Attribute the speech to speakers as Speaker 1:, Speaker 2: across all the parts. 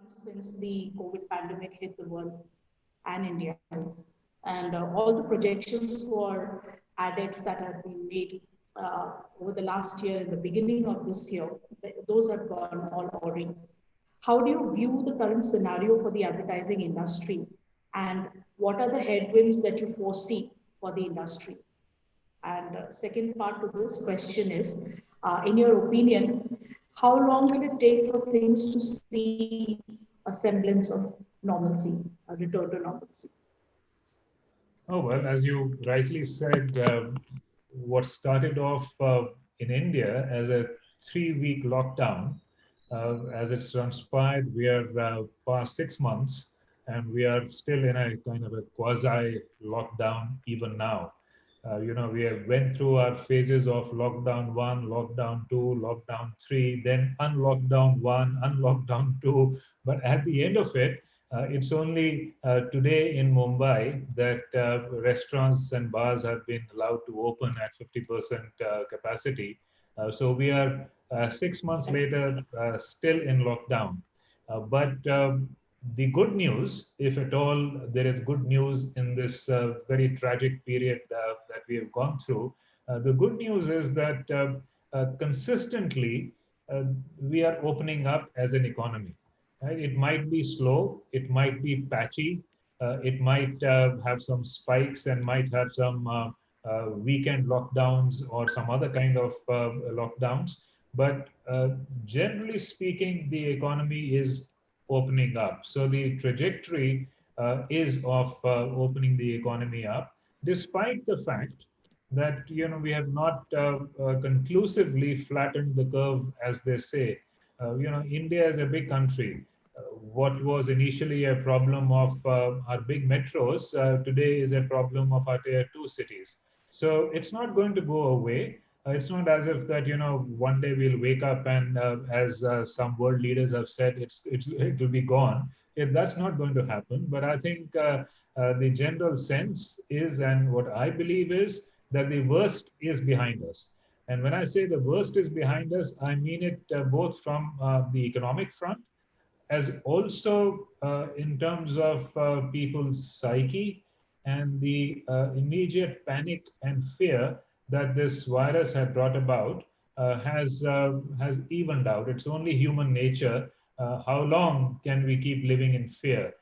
Speaker 1: months since the COVID pandemic hit the world and India. And all the projections for ADEX that have been made over the last year and the beginning of this year, those have gone all awry. How do you view the current scenario for the advertising industry? And what are the headwinds that you foresee for the industry? And second part to this question is, in your opinion, how long will it take for things to see a semblance of normalcy, a return to normalcy?
Speaker 2: Oh, well, as you rightly said, what started off in India as a 3-week lockdown, as it's transpired, we are past 6 months and we are still in a kind of a quasi lockdown even now. We have went through our phases of lockdown 1, lockdown 2, lockdown 3, then unlockdown 1, unlockdown 2. But at the end of it, it's only today in Mumbai that restaurants and bars have been allowed to open at 50% capacity. So we are 6 months later still in lockdown. But the good news, if at all there is good news in this very tragic period that we have gone through, the good news is that consistently we are opening up as an economy. Right? It might be slow, it might be patchy, it might have some spikes and might have some weekend lockdowns or some other kind of lockdowns. But generally speaking, the economy is opening up. So the trajectory is of opening the economy up, despite the fact that we have not conclusively flattened the curve, as they say. India is a big country. What was initially a problem of our big metros today is a problem of our tier 2 cities. So it's not going to go away. It's not as if that one day we'll wake up and as some world leaders have said, it will be gone. That's not going to happen. But I think the general sense is, and what I believe is, that the worst is behind us. And when I say the worst is behind us, I mean it both from the economic front, as also in terms of people's psyche and the immediate panic and fear that this virus had brought about has evened out. It's only human nature. How long can we keep living in fear?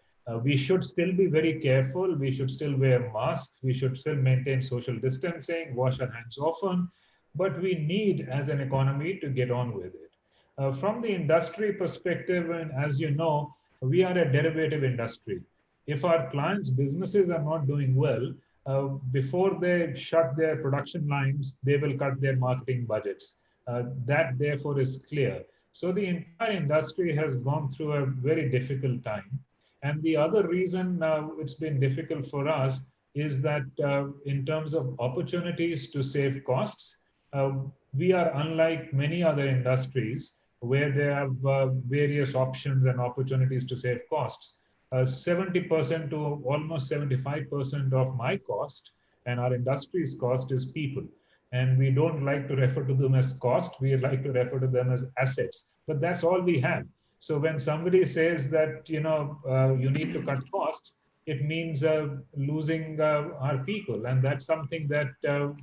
Speaker 2: We should still be very careful. We should still wear masks. We should still maintain social distancing, wash our hands often. But we need, as an economy, to get on with it. From the industry perspective, and as you know, we are a derivative industry. If our clients' businesses are not doing well, before they shut their production lines, they will cut their marketing budgets. That, therefore, is clear. So the entire industry has gone through a very difficult time. And the other reason it's been difficult for us is that in terms of opportunities to save costs, we are unlike many other industries where they have various options and opportunities to save costs. 70% to almost 75% of my cost and our industry's cost is people. And we don't like to refer to them as cost, we like to refer to them as assets. But that's all we have. So when somebody says that you need to cut costs, it means losing our people. And that's something that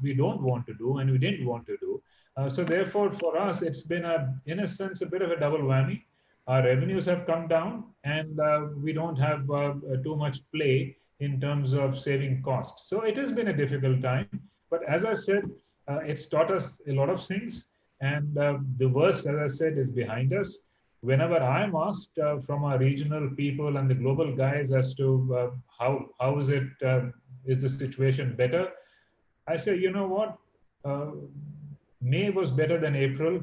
Speaker 2: we don't want to do and we didn't want to do. So therefore, for us, it's been, in a sense, a bit of a double whammy. Our revenues have come down and we don't have too much play in terms of saving costs. So it has been a difficult time. But as I said, it's taught us a lot of things. And the worst, as I said, is behind us. Whenever I'm asked from our regional people and the global guys as to how is it, is the situation better? I say, you know what? May was better than April.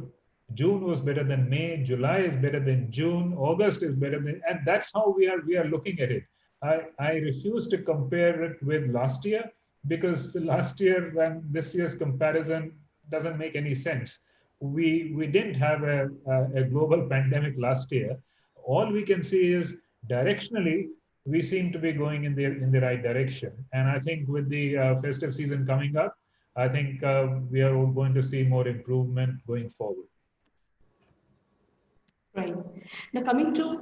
Speaker 2: June was better than May. July is better than June. August is better than, and that's how we are looking at it. I refuse to compare it with last year because last year and this year's comparison doesn't make any sense. We didn't have a global pandemic last year. All we can see is directionally we seem to be going in the right direction. And I think with the festive season coming up, I think we are going to see more improvement going forward.
Speaker 1: Right. Now coming to,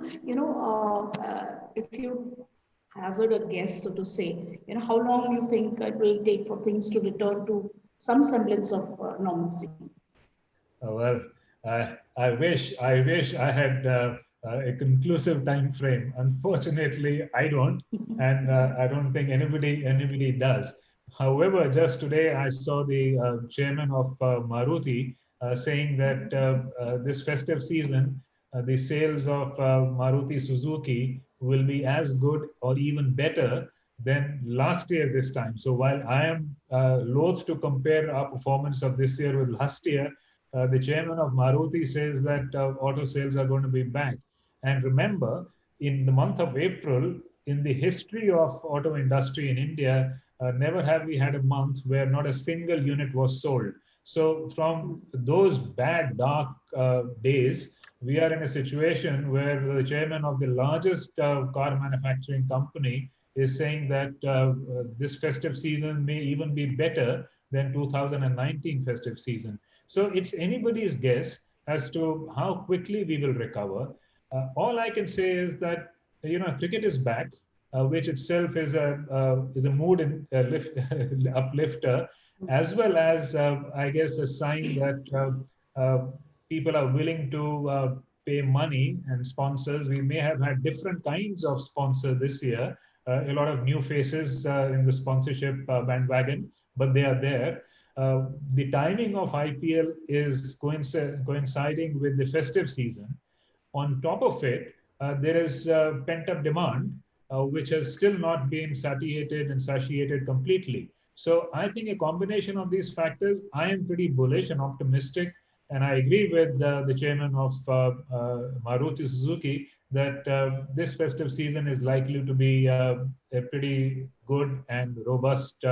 Speaker 1: if you hazard a guess, so to say, how long you think it will take for things to return to some semblance of normalcy?
Speaker 2: Well, I wish I had a conclusive time frame. Unfortunately, I don't, and I don't think anybody does. However, just today I saw the chairman of Maruti saying that this festive season, the sales of Maruti Suzuki will be as good or even better than last year this time. So while I am loath to compare our performance of this year with last year, the chairman of Maruti says that auto sales are going to be back. And remember, in the month of April, in the history of auto industry in India, never have we had a month where not a single unit was sold. So from those bad, dark days, we are in a situation where the chairman of the largest car manufacturing company is saying that this festive season may even be better than 2019 festive season. So it's anybody's guess as to how quickly we will recover. All I can say is that cricket is back, which itself is a mood uplifter, as well as I guess a sign that people are willing to pay money and sponsors. We may have had different kinds of sponsors this year, a lot of new faces in the sponsorship bandwagon, but they are there. The timing of IPL is coinciding with the festive season. On top of it, there is pent-up demand, which has still not been satiated completely. So I think a combination of these factors, I am pretty bullish and optimistic, and I agree with the chairman of Maruti Suzuki that this festive season is likely to be a pretty good and robust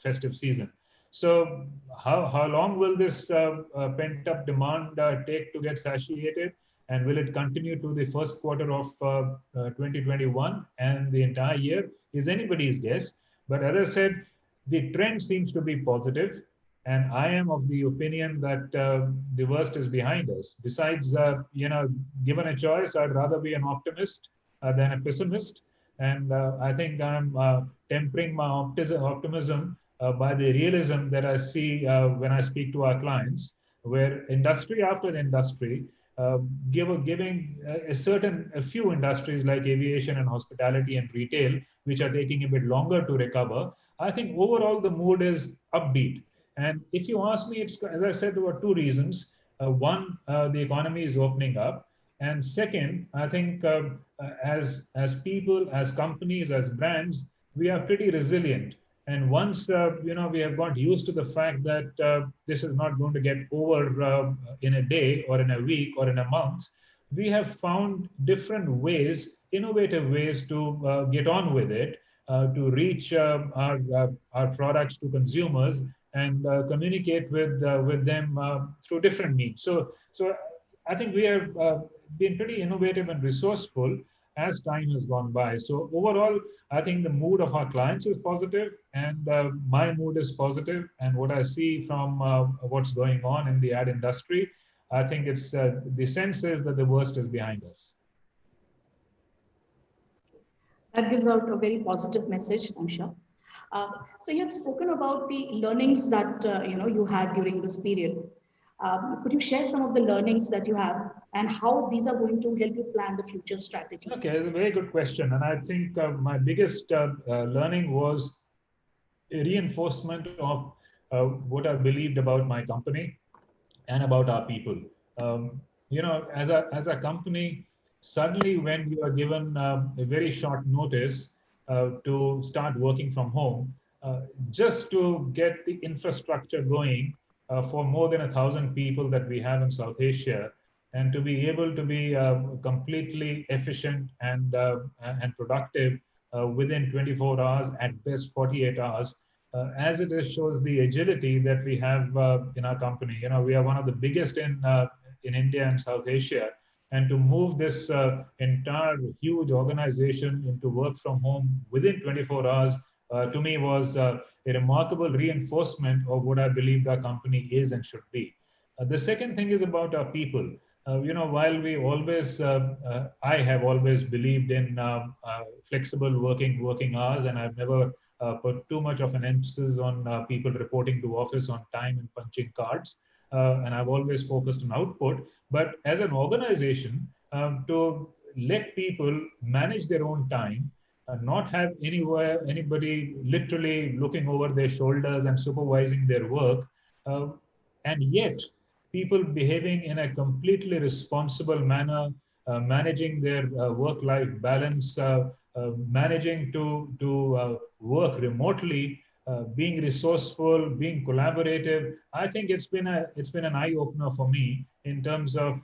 Speaker 2: festive season. So how long will this pent-up demand take to get satiated? And will it continue to the first quarter of 2021 and the entire year is anybody's guess. But as I said, the trend seems to be positive, and I am of the opinion that the worst is behind us. Besides, given a choice, I'd rather be an optimist than a pessimist, and I think I'm tempering my optimism by the realism that I see when I speak to our clients, where industry after industry giving a few industries like aviation and hospitality and retail, which are taking a bit longer to recover. I think overall the mood is upbeat. And if you ask me, it's, as I said, there were two reasons. One, the economy is opening up. And second, I think as people, as companies, as brands, we are pretty resilient. And once we have got used to the fact that this is not going to get over in a day or in a week or in a month, we have found different ways, innovative ways to get on with it, to reach our products to consumers and communicate with them through different means. So I think we have been pretty innovative and resourceful as time has gone by. So overall, I think the mood of our clients is positive, and my mood is positive. And what I see from what's going on in the ad industry, I think it's the sense is that the worst is behind us.
Speaker 1: That gives out a very positive message, I'm sure. So you had spoken about the learnings that you had during this period. Could you share some of the learnings that you have and how these are going to help you plan the future strategy?
Speaker 2: Okay, it's a very good question. And I think my biggest learning was a reinforcement of what I believed about my company and about our people. As a company, suddenly when you are given a very short notice to start working from home, just to get the infrastructure going for more than 1,000 people that we have in South Asia, and to be able to be completely efficient and productive within 24 hours, at best 48 hours, as it is shows the agility that we have in our company. We are one of the biggest in India and South Asia, and to move this entire huge organization into work from home within 24 hours, to me was a remarkable reinforcement of what I believed our company is and should be. The second thing is about our people. While I have always believed in flexible working hours, and I've never put too much of an emphasis on people reporting to office on time and punching cards. And I've always focused on output. But as an organization, to let people manage their own time, not have anybody literally looking over their shoulders and supervising their work, uh, and yet people behaving in a completely responsible manner, managing their work-life balance, managing to work remotely, being resourceful, being collaborative. I think it's been an eye opener for me in terms of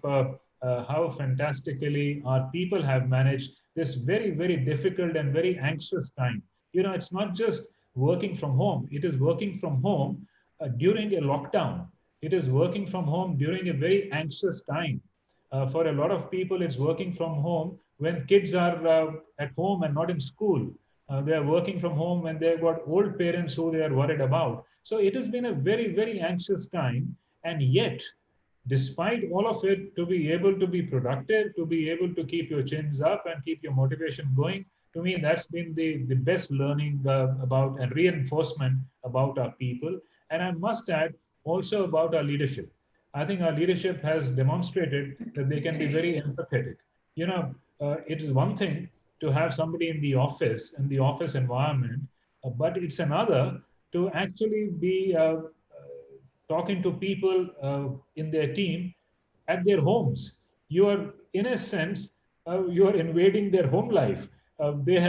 Speaker 2: how fantastically our people have managed this very, very difficult and very anxious time. It's not just working from home; it is working from home during a lockdown. It is working from home during a very anxious time. For a lot of people, it's working from home when kids are at home and not in school. They are working from home when they've got old parents who they are worried about. So it has been a very, very anxious time. And yet, despite all of it, to be able to be productive, to be able to keep your chins up and keep your motivation going, to me, that's been the best learning about and reinforcement about our people. And I must add also about our leadership. I think our leadership has demonstrated that they can be very empathetic. It's one thing to have somebody in the office environment, but it's another to actually be talking to people in their team at their homes. You are, in a sense, you are invading their home life. They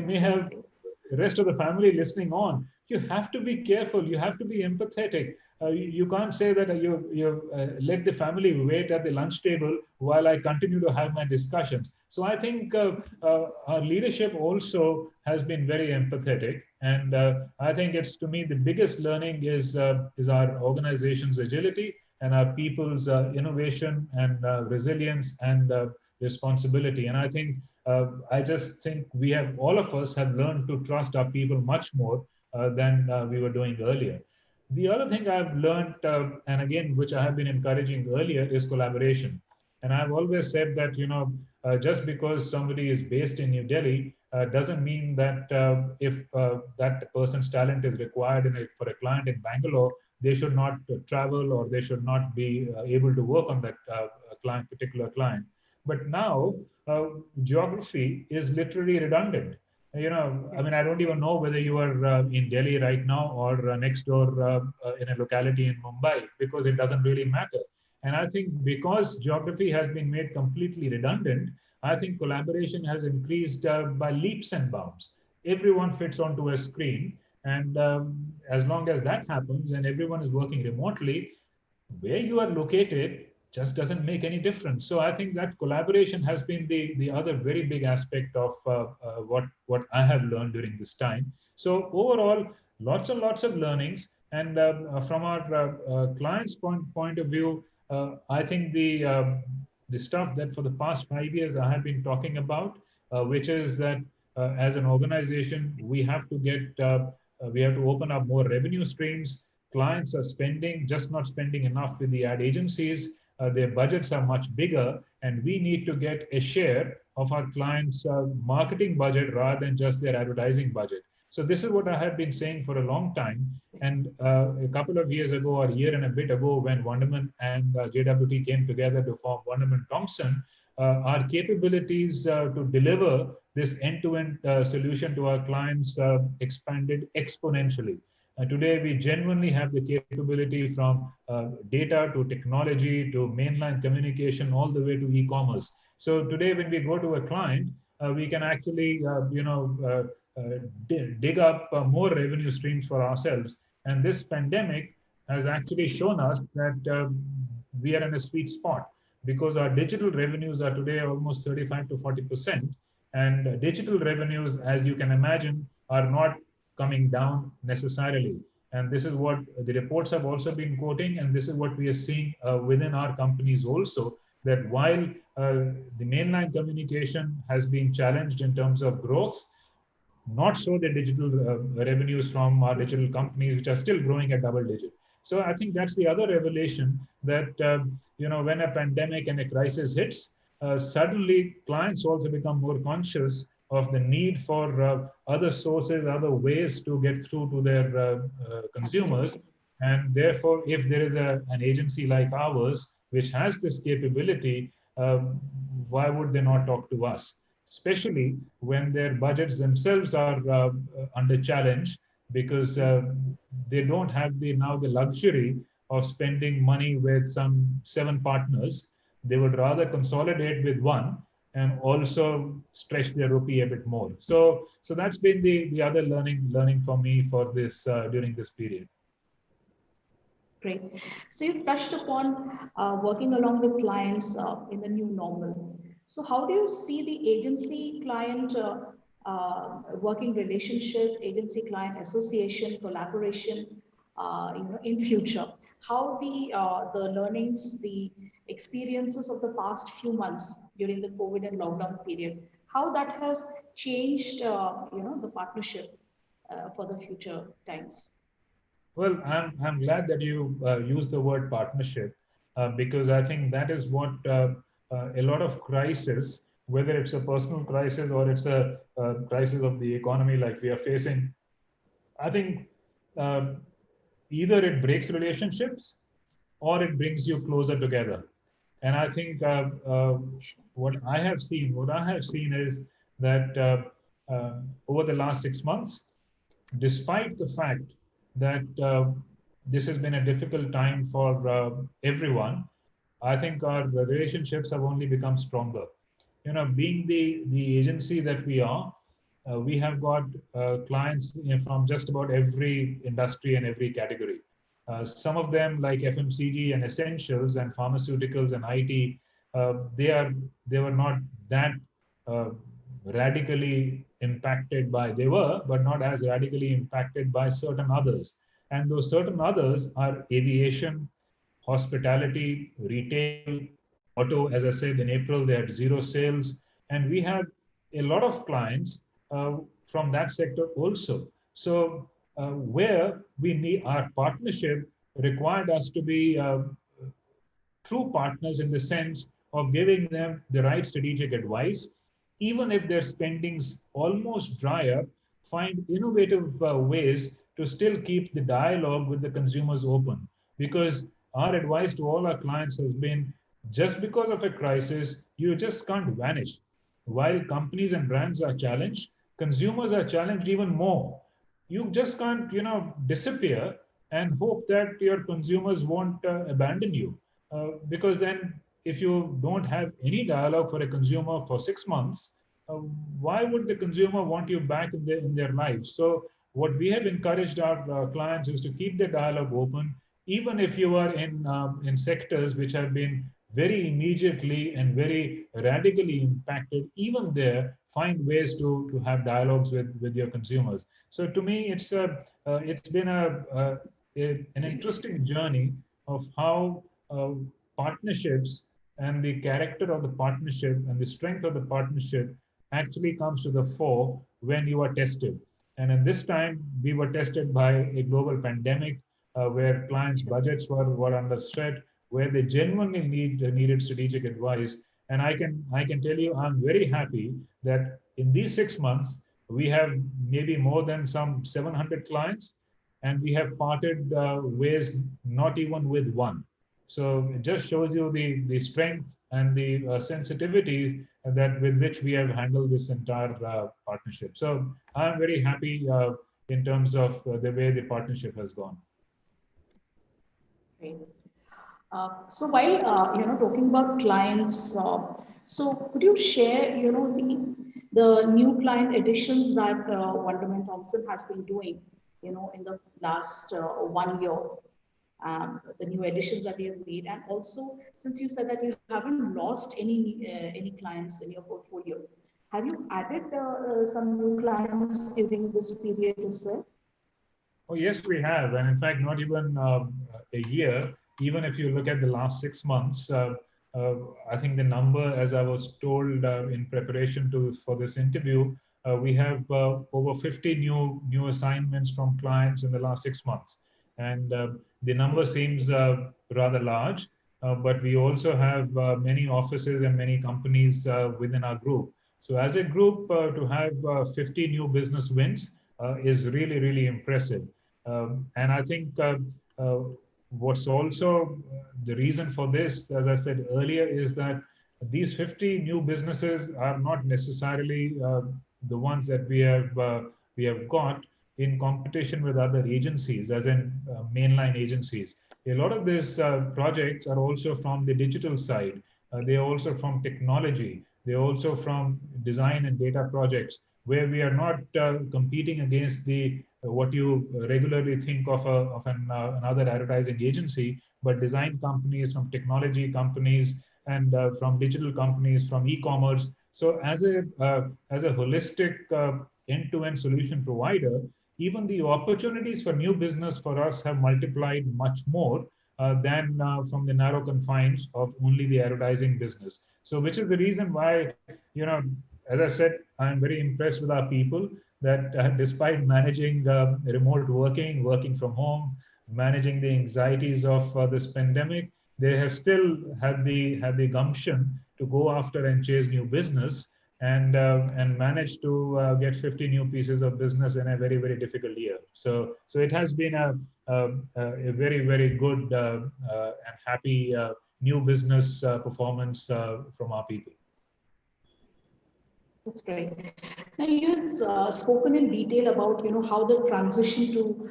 Speaker 2: may have
Speaker 1: Absolutely.
Speaker 2: the rest of the family listening on. You have to be careful. You have to be empathetic. You can't say that you let the family wait at the lunch table while I continue to have my discussions. So I think our leadership also has been very empathetic, and I think it's, to me, the biggest learning is our organization's agility and our people's innovation and resilience and responsibility. And I just think all of us have learned to trust our people much more than we were doing earlier. The other thing I've learned, and again, which I have been encouraging earlier, is collaboration. And I've always said that, just because somebody is based in New Delhi doesn't mean that if that person's talent is required for a client in Bangalore, they should not travel or they should not be able to work on that particular client. But now, geography is literally redundant. I mean, I don't even know whether you are in Delhi right now or next door in a locality in Mumbai, because it doesn't really matter. And I think because geography has been made completely redundant, I think collaboration has increased by leaps and bounds. Everyone fits onto a screen. And as long as that happens and everyone is working remotely, where you are located just doesn't make any difference. So I think that collaboration has been the other very big aspect of what I have learned during this time. So overall, lots and lots of learnings. And from our clients' point of view, I think the stuff that for the past 5 years I have been talking about, which is that as an organization, we have to open up more revenue streams. Clients are spending, just not spending enough with the ad agencies. Their budgets are much bigger, and we need to get a share of our clients' marketing budget rather than just their advertising budget. So this is what I have been saying for a long time. And a couple of years ago, or a year and a bit ago, when Wunderman and JWT came together to form Wunderman Thompson, our capabilities to deliver this end-to-end solution to our clients expanded exponentially. Today, we genuinely have the capability from data to technology to mainline communication all the way to e-commerce. So today, when we go to a client, we can actually, dig up more revenue streams for ourselves. And this pandemic has actually shown us that we are in a sweet spot, because our digital revenues are today almost 35 to 40%. And digital revenues, as you can imagine, are not coming down necessarily. And this is what the reports have also been quoting, and this is what we are seeing within our companies also, that while the mainline communication has been challenged in terms of growth, not so the digital revenues from our digital companies, which are still growing at double digit. So I think that's the other revelation that, when a pandemic and a crisis hits, suddenly clients also become more conscious of the need for other sources, other ways to get through to their consumers.
Speaker 1: Absolutely.
Speaker 2: And therefore, if there is an agency like ours, which has this capability, why would they not talk to us? Especially when their budgets themselves are under challenge because they don't have now the luxury of spending money with some 7 partners. They would rather consolidate with one and also stretch their rupee a bit more. So that's been the other learning for me for this during this period.
Speaker 1: Great. So you've touched upon working along with clients in the new normal. So how do you see the agency client working relationship, agency client association, collaboration, in future? How the learnings, the experiences of the past few months during the COVID and lockdown period, how that has changed, the partnership for the future times?
Speaker 2: Well, I'm glad that you use the word partnership because I think that is what a lot of crisis, whether it's a personal crisis or it's a crisis of the economy like we are facing, I think uh, either it breaks relationships or it brings you closer together. And I think what I have seen is that over the last 6 months, despite the fact that this has been a difficult time for everyone, I think our relationships have only become stronger. Being the agency that we are, we have got clients from just about every industry and every category. Some of them, like FMCG and essentials and pharmaceuticals and IT, they were not that uh, radically impacted by. They were, but not as radically impacted by certain others. And those certain others are aviation, hospitality, retail, auto. As I said, in April, they had zero sales. And we had a lot of clients from that sector also. So, where we need our partnership required us to be true partners in the sense of giving them the right strategic advice, even if their spendings almost dry up, find innovative ways to still keep the dialogue with the consumers open. Because our advice to all our clients has been just because of a crisis, you just can't vanish. While companies and brands are challenged, consumers are challenged even more. You just can't, disappear and hope that your consumers won't abandon you. Because then, if you don't have any dialogue for a consumer for 6 months, uh, why would the consumer want you back in their lives? So, what we have encouraged our clients is to keep the dialogue open, even if you are in sectors which have been very immediately and very radically impacted. Even there, find ways to have dialogues with your consumers. So, to me, it's been an interesting journey of how partnerships and the character of the partnership and the strength of the partnership actually comes to the fore when you are tested. And in this time, we were tested by a global pandemic where clients' budgets were under threat, where they genuinely needed strategic advice. And I can tell you, I'm very happy that in these 6 months, we have maybe more than some 700 clients, and we have parted ways not even with one. So it just shows you the strength and the sensitivity that with which we have handled this entire partnership. So I'm very happy in terms of the way the partnership has gone.
Speaker 1: Great. So while talking about clients, so could you share the new client additions that Wonderman Thompson has been doing, in the last 1 year, the new additions that you have made, and also since you said that you haven't lost any clients in your portfolio, have you added some new clients during this period as well?
Speaker 2: Oh, yes, we have. And in fact, not even a year, even if you look at the last 6 months, uh, I think the number, as I was told in preparation for this interview, we have over 50 new assignments from clients in the last 6 months. And the number seems rather large, but we also have many offices and many companies within our group. So as a group, to have 50 new business wins is really, really impressive. And I think uh, what's also the reason for this, as I said earlier, is that these 50 new businesses are not necessarily the ones that we have got in competition with other agencies, as in mainline agencies. A lot of these projects are also from the digital side. They are also from technology. They are also from design and data projects, where we are not competing against the what you regularly think of, another advertising agency, but design companies, from technology companies, and from digital companies, from e-commerce. So as a holistic end-to-end solution provider, even the opportunities for new business for us have multiplied much more than from the narrow confines of only the advertising business. So, which is the reason why, as I said, I'm very impressed with our people that despite managing remote working, working from home, managing the anxieties of this pandemic, they have still had the gumption to go after and chase new business, and manage to get 50 new pieces of business in a very, very difficult year. So it has been a very, very good and happy new business performance from our people.
Speaker 1: That's great. Now you've spoken in detail about how the transition to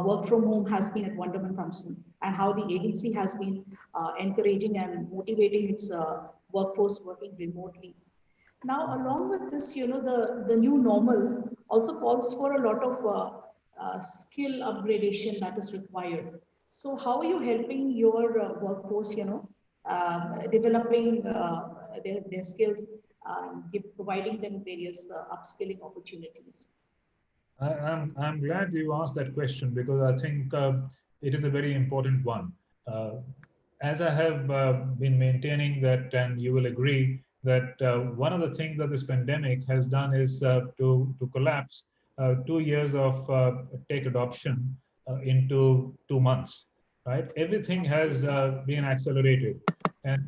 Speaker 1: work from home has been at Wonderman Thompson, and how the agency has been encouraging and motivating its workforce working remotely. Now, along with this, the new normal also calls for a lot of skill upgradation that is required. So, how are you helping your workforce, developing their skills, providing them various upskilling opportunities?
Speaker 2: I'm glad you asked that question, because I think it is a very important one. Uh, as I have been maintaining that, and you will agree that one of the things that this pandemic has done is to collapse 2 years of tech adoption into 2 months. Right, everything has been accelerated, and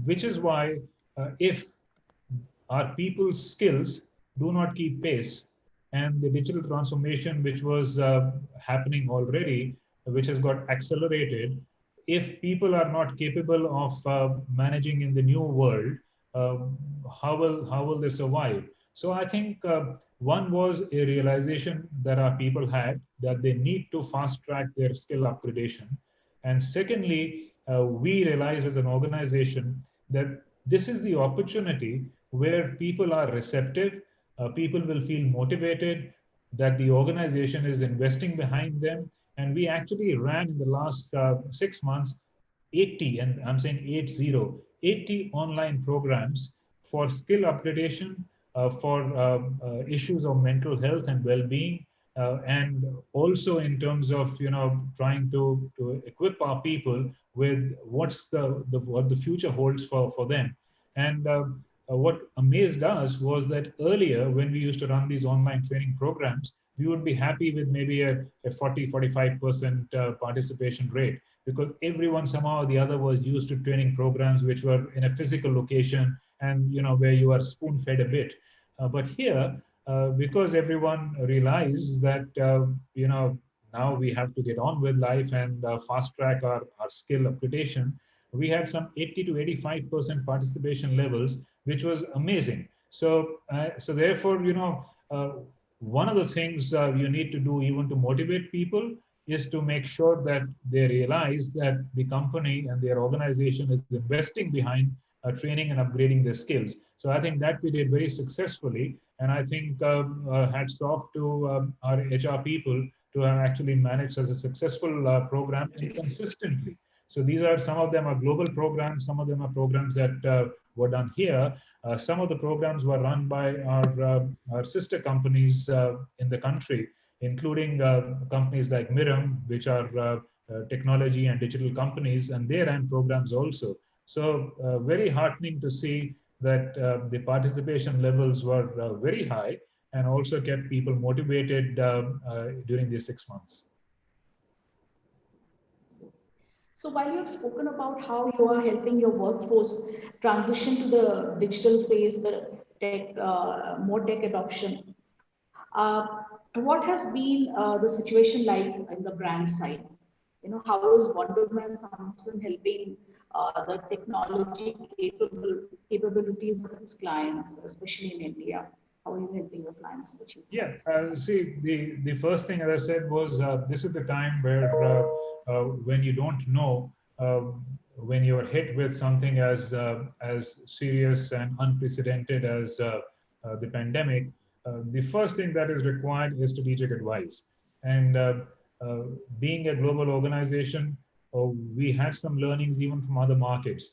Speaker 2: which is why if our people's skills do not keep pace, and the digital transformation which was happening already, which has got accelerated, if people are not capable of managing in the new world, uh, how will they survive? So I think one was a realization that our people had, that they need to fast track their skill upgradation. And secondly, we realize as an organization that this is the opportunity where people are receptive, people will feel motivated, that the organization is investing behind them. And we actually ran in the last 6 months 80, and I'm saying 80 online programs for skill upgradation, for issues of mental health and well-being, and also in terms of trying to equip our people with what the future holds for them. And what amazed us was that earlier, when we used to run these online training programs, we would be happy with maybe a 40-45% participation rate, because everyone somehow or the other was used to training programs which were in a physical location, and where you are spoon fed a bit. But here, because everyone realized that now we have to get on with life and fast track our skill upgradation, we had some 80 to 85% participation levels, which was amazing. So therefore, one of the things you need to do, even to motivate people, is to make sure that they realize that the company and their organization is investing behind training and upgrading their skills. So I think that we did very successfully, and I think hats off to our HR people to have actually managed such a successful program and consistently. So these are, some of them are global programs, some of them are programs that were done here. Some of the programs were run by our sister companies in the country, including companies like Mirum, which are technology and digital companies, and they ran programs also. So very heartening to see that the participation levels were very high, and also kept people motivated during these 6 months.
Speaker 1: So while you've spoken about how you are helping your workforce transition to the digital phase, the tech, more tech adoption, what has been the situation like in the brand side? You know, how is Wonderman Thompson helping the technology capabilities of its clients, especially in India? How are you helping your clients achieve that?
Speaker 2: Yeah, see, the first thing, as I said, was this is the time where when you don't know, when you're hit with something as serious and unprecedented as the pandemic, the first thing that is required is strategic advice. And uh, being a global organization, we had some learnings even from other markets.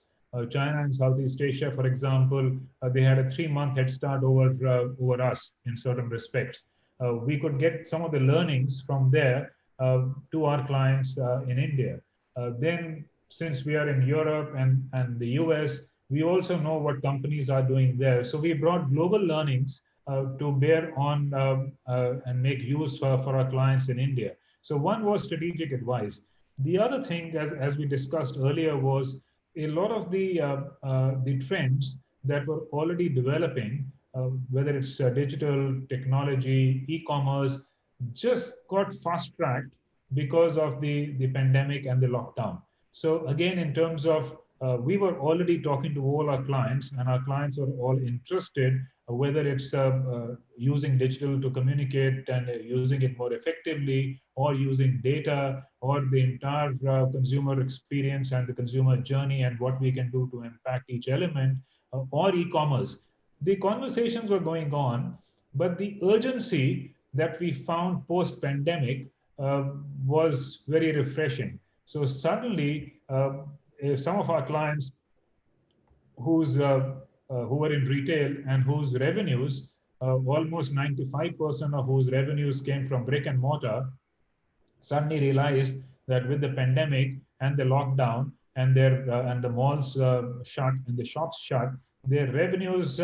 Speaker 2: China and Southeast Asia, for example, they had a 3-month head start over us in certain respects. We could get some of the learnings from there to our clients in India. Then, since we are in Europe and the US, we also know what companies are doing there. So we brought global learnings to bear on and make use for our clients in India. So one was strategic advice. The other thing, as we discussed earlier, was a lot of the trends that were already developing, whether it's digital technology, e-commerce, just got fast tracked because of the pandemic and the lockdown. So again, in terms of we were already talking to all our clients, and our clients are all interested, whether it's using digital to communicate and using it more effectively, or using data, or the entire consumer experience and the consumer journey, and what we can do to impact each element, or e-commerce. The conversations were going on, but the urgency that we found post-pandemic uh, was very refreshing. So suddenly, some of our clients who were in retail and whose revenues, almost 95% of whose revenues came from brick and mortar, suddenly realized that with the pandemic and the lockdown and their and the malls shut and the shops shut, their revenues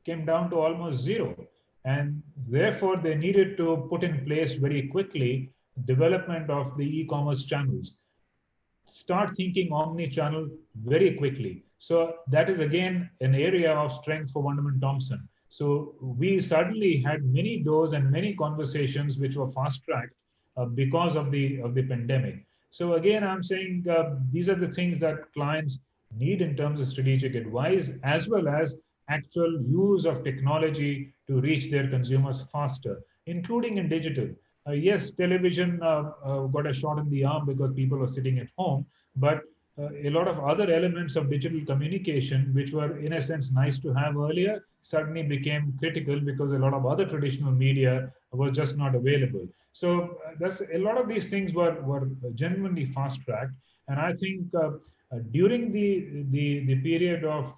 Speaker 2: came down to almost zero, and therefore they needed to put in place very quickly development of the e-commerce channels, start thinking omni-channel very quickly. So that is again an area of strength for Wunderman Thompson. So we suddenly had many doors and many conversations which were fast-tracked because of the pandemic. So again, I'm saying these are the things that clients need in terms of strategic advice, as well as actual use of technology to reach their consumers faster, including in digital. Yes, television got a shot in the arm because people were sitting at home, but a lot of other elements of digital communication, which were in a sense nice to have earlier, suddenly became critical because a lot of other traditional media was just not available. So that's a lot of these things were genuinely fast tracked, and I think during the period of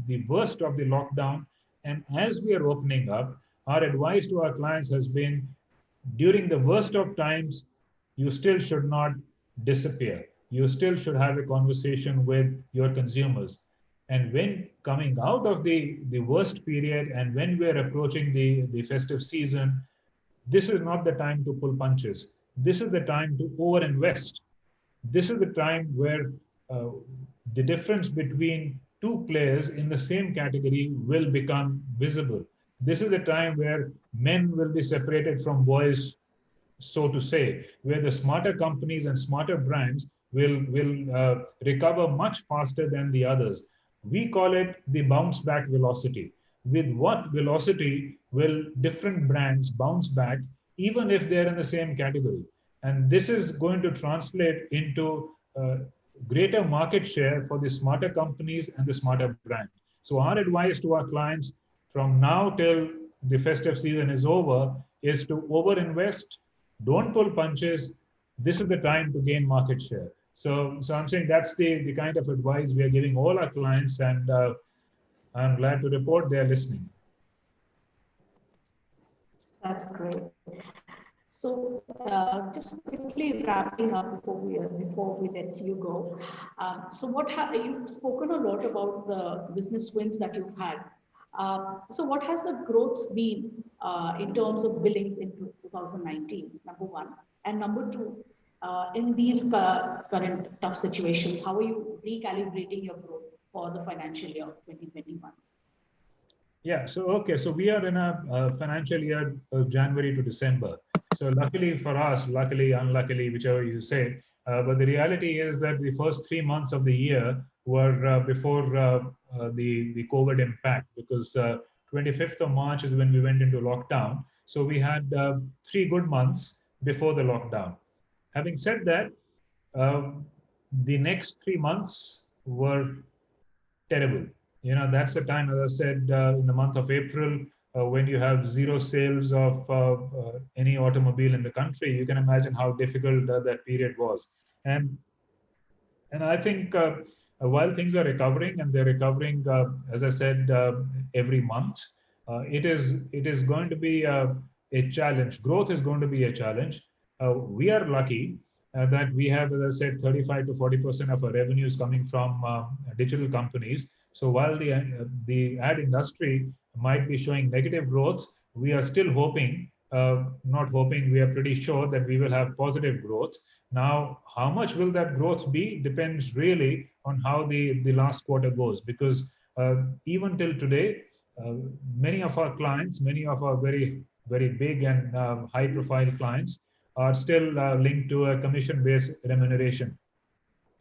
Speaker 2: the worst of the lockdown, and as we are opening up, our advice to our clients has been, during the worst of times, you still should not disappear. You still should have a conversation with your consumers. And when coming out of the worst period, and when we're approaching the festive season, this is not the time to pull punches. This is the time to overinvest. This is the time where uh, the difference between two players in the same category will become visible. This is the time where men will be separated from boys, so to say, where the smarter companies and smarter brands will recover much faster than the others. We call it the bounce back velocity. With what velocity will different brands bounce back, even if they're in the same category? And this is going to translate into greater market share for the smarter companies and the smarter brands. So our advice to our clients from now till the festive season is over is to overinvest, don't pull punches. This is the time to gain market share. So I'm saying that's the kind of advice we are giving all our clients, and I'm glad to report they're listening.
Speaker 1: That's great. So, just quickly wrapping up before we let you go. So, you've spoken a lot about the business wins that you've had. So, what has the growth been in terms of billings in 2019? Number one, and number two, in these current tough situations, how are you recalibrating your growth for the financial year 2021?
Speaker 2: Yeah, so okay, so we are in a financial year of January to December. So luckily for us, luckily, unluckily, whichever you say, but the reality is that the first 3 months of the year were before the COVID impact, because 25th of March is when we went into lockdown. So we had 3 good months before the lockdown. Having said that, um, the next 3 months were terrible. That's the time, as I said, in the month of April, when you have zero sales of any automobile in the country, you can imagine how difficult that period was. And and I think while things are recovering, and they're recovering, as I said, every month, it is going to be a challenge. Growth is going to be a challenge. We are lucky that we have, as I said, 35 to 40% of our revenues coming from digital companies. So while the ad industry might be showing negative growth, we are still hoping, not hoping, we are pretty sure that we will have positive growth. Now, how much will that growth be depends really on how the last quarter goes, because even till today, uh, many of our clients, many of our very, very big and high profile clients are still linked to a commission based remuneration.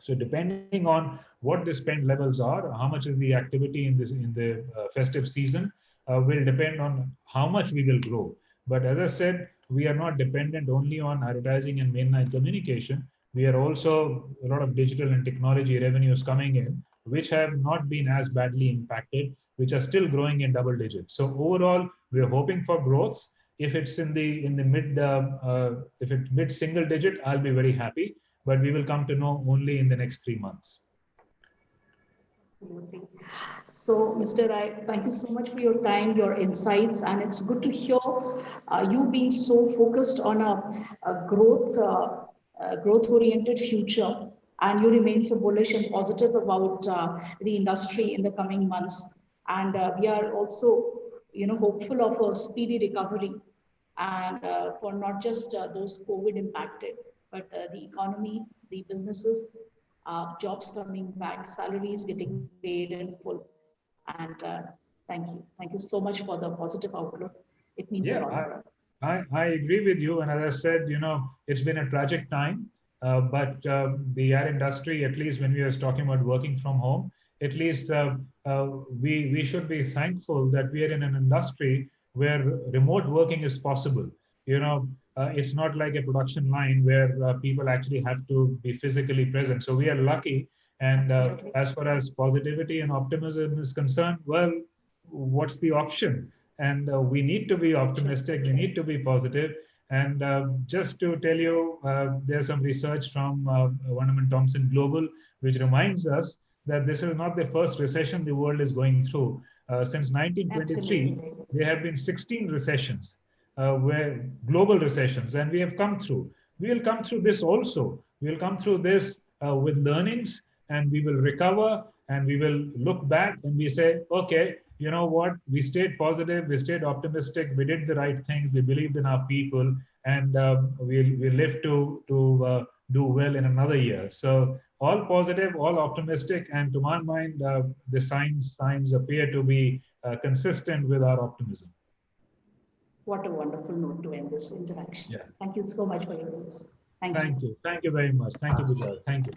Speaker 2: So depending on what the spend levels are, how much is the activity in the festive season, will depend on how much we will grow. But as I said, we are not dependent only on advertising and mainline communication. We are also a lot of digital and technology revenues coming in, which have not been as badly impacted, which are still growing in double digits. So overall, we are hoping for growth. If it's in the if it's mid single digit, I'll be very happy, but we will come to know only in the next 3 months.
Speaker 1: Absolutely. So, Mr. Rai, thank you so much for your time, your insights, and it's good to hear you being so focused on a growth-oriented future, and you remain so bullish and positive about the industry in the coming months. And we are also, hopeful of a speedy recovery, and for not just those COVID impacted, but the economy, the businesses, jobs coming back, salaries getting paid in full. And thank you. Thank you so much for the positive outlook. It means a
Speaker 2: Yeah,
Speaker 1: lot for us.
Speaker 2: I agree with you. And as I said, it's been a tragic time. But the ad industry, at least when we are talking about working from home, at least we should be thankful that we are in an industry where remote working is possible. It's not like a production line where people actually have to be physically present. So we are lucky. And
Speaker 1: Absolutely.
Speaker 2: as far as positivity and optimism is concerned, well, what's the option? And we need to be optimistic, we need to be positive. And just to tell you, there's some research from Wunderman Thompson Global, which reminds us that this is not the first recession the world is going through. Since 1923,
Speaker 1: Absolutely.
Speaker 2: there have been 16 recessions, where global recessions, and we have come through. We will come through this also. We will come through this with learnings, and we will recover, and we will look back and we say, okay, you know what? We stayed positive, we stayed optimistic, we did the right things, we believed in our people, and we live to do well in another year. So all positive, all optimistic, and to my mind, the signs appear to be consistent with our optimism.
Speaker 1: What a wonderful note to end this interaction.
Speaker 2: Yeah.
Speaker 1: Thank you so much for your news. Thank you.
Speaker 2: Thank you. Thank you very much. Thank you, Vijay. Thank you.